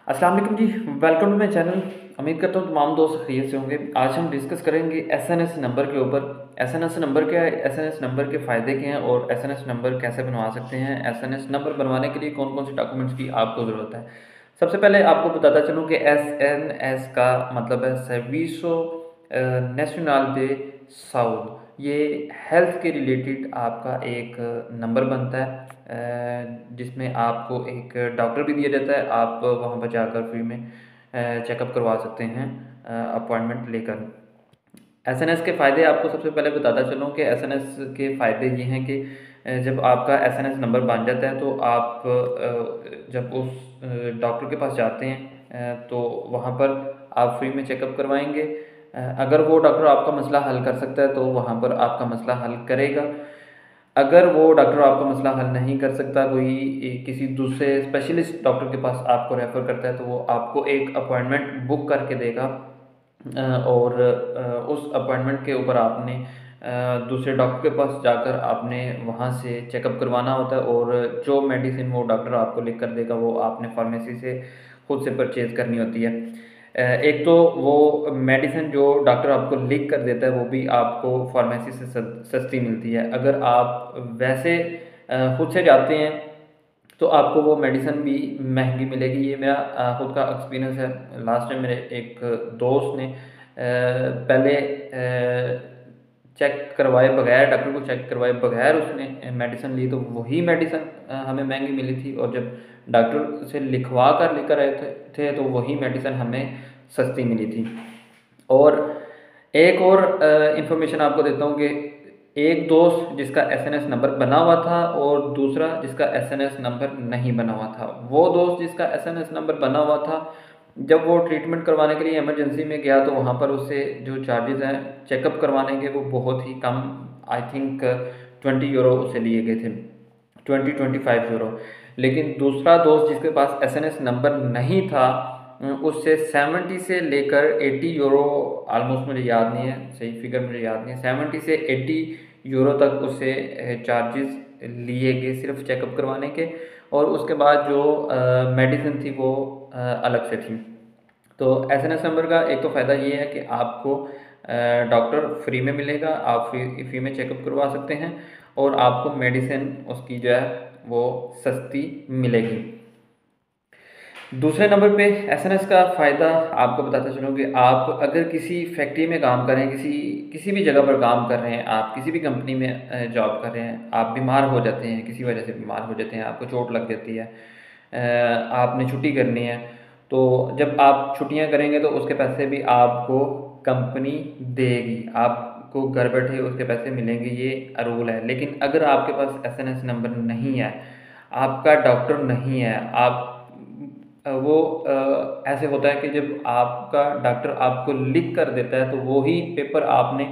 अस्सलाम वालेकुम जी। Welcome to my channel. उम्मीद करता हूँ तमाम दोस्त खैरियत से होंगे। आज हम डिस्कस करेंगे एसएनएस नंबर के ऊपर। एसएनएस नंबर क्या है, एसएनएस नंबर के फ़ायदे क्या हैं और एसएनएस नंबर कैसे बनवा सकते हैं। एसएनएस नंबर बनवाने के लिए कौन कौन से डॉक्यूमेंट्स की आपको ज़रूरत है। सबसे पहले आपको बताता चलूँ कि एसएनएस का मतलब है सर्विसो नेशनल दे साउथ। ये हेल्थ के रिलेटेड आपका एक नंबर बनता है, जिसमें आपको एक डॉक्टर भी दिया जाता है। आप वहाँ पर जाकर फ्री में चेकअप करवा सकते हैं अपॉइंटमेंट लेकर। एसएनएस के फ़ायदे आपको सबसे पहले बताता चलूँ कि एसएनएस के फ़ायदे ये हैं कि जब आपका एसएनएस नंबर बन जाता है तो आप जब उस डॉक्टर के पास जाते हैं तो वहाँ पर आप फ्री में चेकअप करवाएंगे। अगर वो डॉक्टर आपका मसला हल कर सकता है तो वहाँ पर आपका मसला हल करेगा। अगर वो डॉक्टर आपका मसला हल नहीं कर सकता, कोई किसी दूसरे स्पेशलिस्ट डॉक्टर के पास आपको रेफ़र करता है, तो वो आपको एक अपॉइंटमेंट बुक करके देगा। और उस अपॉइंटमेंट के ऊपर आपने दूसरे डॉक्टर के पास जाकर आपने वहाँ से चेकअप करवाना होता है और जो मेडिसिन वो डॉक्टर आपको लिख कर देगा वो आपने फार्मेसी से खुद से परचेज़ करनी होती है। एक तो वो मेडिसिन जो डॉक्टर आपको लिख कर देता है वो भी आपको फार्मेसी से सस्ती मिलती है। अगर आप वैसे खुद से जाते हैं तो आपको वो मेडिसिन भी महंगी मिलेगी। ये मेरा खुद का एक्सपीरियंस है। लास्ट टाइम मेरे एक दोस्त ने पहले चेक करवाए बगैर, डॉक्टर को चेक करवाए बगैर उसने मेडिसिन ली, तो वही मेडिसिन हमें महंगी मिली थी। और जब डॉक्टर से लिखवा कर लेकर आए थे तो वही मेडिसिन हमें सस्ती मिली थी। और एक और इन्फॉर्मेशन आपको देता हूँ कि एक दोस्त जिसका एसएनएस नंबर बना हुआ था और दूसरा जिसका एसएनएस नंबर नहीं बना हुआ था। वो दोस्त जिसका एसएनएस नंबर बना हुआ था, जब वो ट्रीटमेंट करवाने के लिए इमरजेंसी में गया तो वहाँ पर उससे जो चार्जेस हैं चेकअप करवाने के वो बहुत ही कम, आई थिंक 20 यूरो उससे लिए गए थे, 25 यूरो। लेकिन दूसरा दोस्त जिसके पास एसएनएस नंबर नहीं था उससे 70 से लेकर 80 यूरो, ऑलमोस्ट मुझे याद नहीं है, सही फिगर मुझे याद नहीं है, 70 से 80 यूरो तक उससे चार्जेस लिए गए सिर्फ चेकअप करवाने के। और उसके बाद जो मेडिसिन थी वो अलग से थी। तो एसएनएस नंबर का एक तो फ़ायदा ये है कि आपको डॉक्टर फ्री में मिलेगा, आप फ्री में चेकअप करवा सकते हैं और आपको मेडिसिन उसकी जो है वो सस्ती मिलेगी। दूसरे नंबर पे एसएनएस का फ़ायदा आपको बताता चलूँ कि आप अगर किसी फैक्ट्री में काम कर रहे हैं, किसी किसी भी जगह पर काम कर रहे हैं, आप किसी भी कंपनी में जॉब कर रहे हैं, आप बीमार हो जाते हैं, किसी वजह से बीमार हो जाते हैं, आपको चोट लग जाती है, आपने छुट्टी करनी है, तो जब आप छुट्टियां करेंगे तो उसके पैसे भी आपको कंपनी देगी, आपको घर बैठे उसके पैसे मिलेंगे, ये रूल है। लेकिन अगर आपके पास एसएनएस नंबर नहीं है, आपका डॉक्टर नहीं है, आप वो ऐसे होता है कि जब आपका डॉक्टर आपको लिख कर देता है तो वो ही पेपर आपने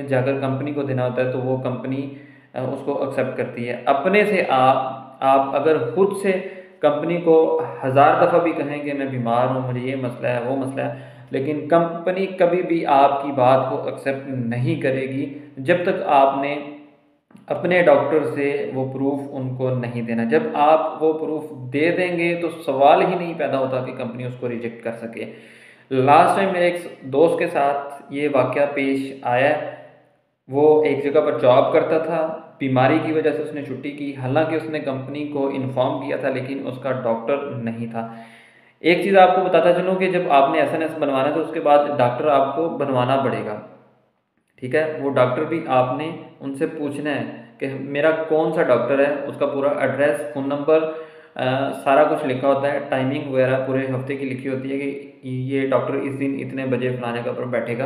जाकर कंपनी को देना होता है, तो वो कंपनी उसको एक्सेप्ट करती है। अपने से आप अगर खुद से कंपनी को हज़ार दफ़ा भी कहें कि मैं बीमार हूँ, मुझे ये मसला है, वो मसला है, लेकिन कंपनी कभी भी आपकी बात को एक्सेप्ट नहीं करेगी जब तक आपने अपने डॉक्टर से वो प्रूफ उनको नहीं देना। जब आप वो प्रूफ दे देंगे तो सवाल ही नहीं पैदा होता कि कंपनी उसको रिजेक्ट कर सके। लास्ट टाइम मेरे एक दोस्त के साथ ये वाक़या पेश आया। वो एक जगह पर जॉब करता था, बीमारी की वजह से उसने छुट्टी की, हालांकि उसने कंपनी को इन्फॉर्म किया था लेकिन उसका डॉक्टर नहीं था। एक चीज़ आपको बताता चलूँ कि जब आपने एसएनएस बनवाना है तो उसके बाद डॉक्टर आपको बनवाना पड़ेगा, ठीक है। वो डॉक्टर भी आपने उनसे पूछना है कि मेरा कौन सा डॉक्टर है, उसका पूरा एड्रेस, फ़ोन नंबर, सारा कुछ लिखा होता है, टाइमिंग वगैरह पूरे हफ्ते की लिखी होती है कि ये डॉक्टर इस दिन इतने बजे फलाने का पर बैठेगा,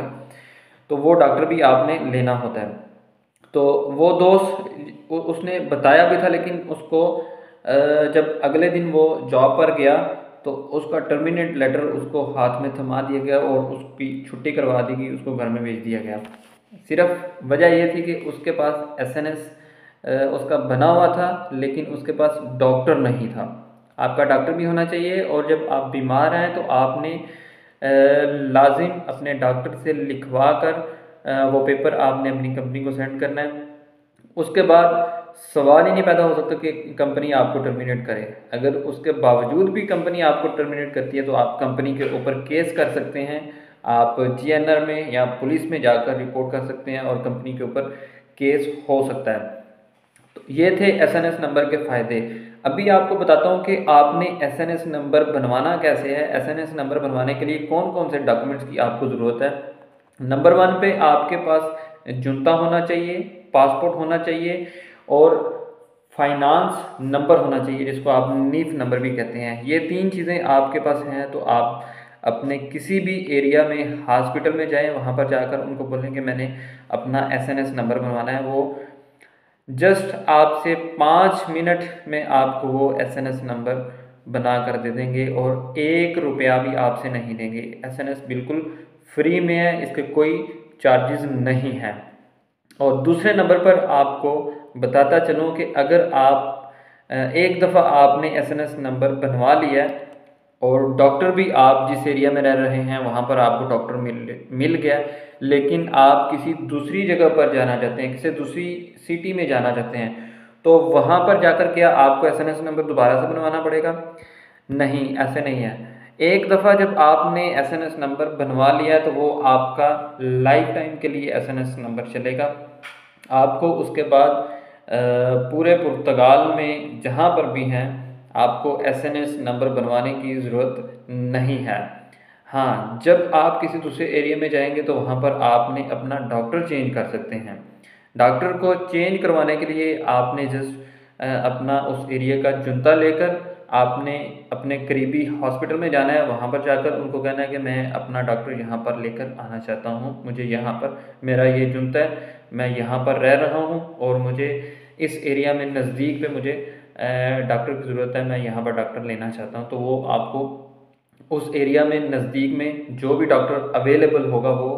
तो वो डॉक्टर भी आपने लेना होता है। तो वो दोस्त उसने बताया भी था लेकिन उसको जब अगले दिन वो जॉब पर गया तो उसका टर्मिनेट लेटर उसको हाथ में थमा दिया गया और उसकी छुट्टी करवा दी गई, उसको घर में भेज दिया गया। सिर्फ वजह ये थी कि उसके पास एसएनएस उसका बना हुआ था लेकिन उसके पास डॉक्टर नहीं था। आपका डॉक्टर भी होना चाहिए और जब आप बीमार हैं तो आपने लाजिम अपने डॉक्टर से लिखवा कर वो पेपर आपने अपनी कंपनी को सेंड करना है। उसके बाद सवाल ही नहीं पैदा हो सकता कि कंपनी आपको टर्मिनेट करे। अगर उसके बावजूद भी कंपनी आपको टर्मिनेट करती है तो आप कंपनी के ऊपर केस कर सकते हैं। आप जीएनआर में या पुलिस में जाकर रिपोर्ट कर सकते हैं और कंपनी के ऊपर केस हो सकता है। तो ये थे एसएनएस नंबर के फ़ायदे। अभी आपको बताता हूँ कि आपने एसएनएस नंबर बनवाना कैसे है। एसएनएस नंबर बनवाने के लिए कौन कौन से डॉक्यूमेंट्स की आपको ज़रूरत है। नंबर 1 पे आपके पास जुनता होना चाहिए, पासपोर्ट होना चाहिए और फाइनेंस नंबर होना चाहिए, जिसको आप नीफ नंबर भी कहते हैं। ये 3 चीज़ें आपके पास हैं तो आप अपने किसी भी एरिया में हॉस्पिटल में जाएं, वहाँ पर जाकर उनको बोलें कि मैंने अपना एसएनएस नंबर बनवाना है। वो जस्ट आपसे 5 मिनट में आपको वो एसएनएस नंबर बना कर दे देंगे और 1 रुपया भी आपसे नहीं लेंगे। एसएनएस बिल्कुल फ्री में है, इसके कोई चार्जेस नहीं हैं। और दूसरे नंबर पर आपको बताता चलूँ कि अगर आप एक दफ़ा आपने एसएनएस नंबर बनवा लिया और डॉक्टर भी आप जिस एरिया में रह रहे हैं वहाँ पर आपको डॉक्टर मिल गया, लेकिन आप किसी दूसरी जगह पर जाना चाहते हैं, किसी दूसरी सिटी में जाना चाहते हैं, तो वहाँ पर जाकर क्या आपको एसएनएस नंबर दोबारा से बनवाना पड़ेगा? नहीं, ऐसे नहीं है। एक दफ़ा जब आपने एसएनएस नंबर बनवा लिया तो वो आपका लाइफ टाइम के लिए एसएनएस नंबर चलेगा। आपको उसके बाद पूरे पुर्तगाल में जहाँ पर भी हैं आपको एसएनएस नंबर बनवाने की ज़रूरत नहीं है। हाँ, जब आप किसी दूसरे एरिया में जाएंगे तो वहाँ पर आपने अपना डॉक्टर चेंज कर सकते हैं। डॉक्टर को चेंज करवाने के लिए आपने जस्ट अपना उस एरिया का जुनता लेकर आपने अपने करीबी हॉस्पिटल में जाना है। वहाँ पर जाकर उनको कहना है कि मैं अपना डॉक्टर यहाँ पर लेकर आना चाहता हूँ, मुझे यहाँ पर मेरा ये जुनता है, मैं यहाँ पर रह रहा हूँ और मुझे इस एरिया में नज़दीक पे मुझे डॉक्टर की ज़रूरत है, मैं यहाँ पर डॉक्टर लेना चाहता हूँ। तो वो आपको उस एरिया में नज़दीक में जो भी डॉक्टर अवेलेबल होगा वो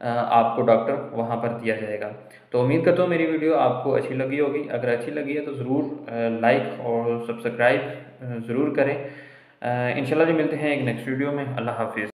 आपको डॉक्टर वहाँ पर दिया जाएगा। तो उम्मीद करता हूँ मेरी वीडियो आपको अच्छी लगी होगी। अगर अच्छी लगी है तो ज़रूर लाइक और सब्सक्राइब ज़रूर करें। इंशाल्लाह जी मिलते हैं एक नेक्स्ट वीडियो में। अल्लाह हाफिज़।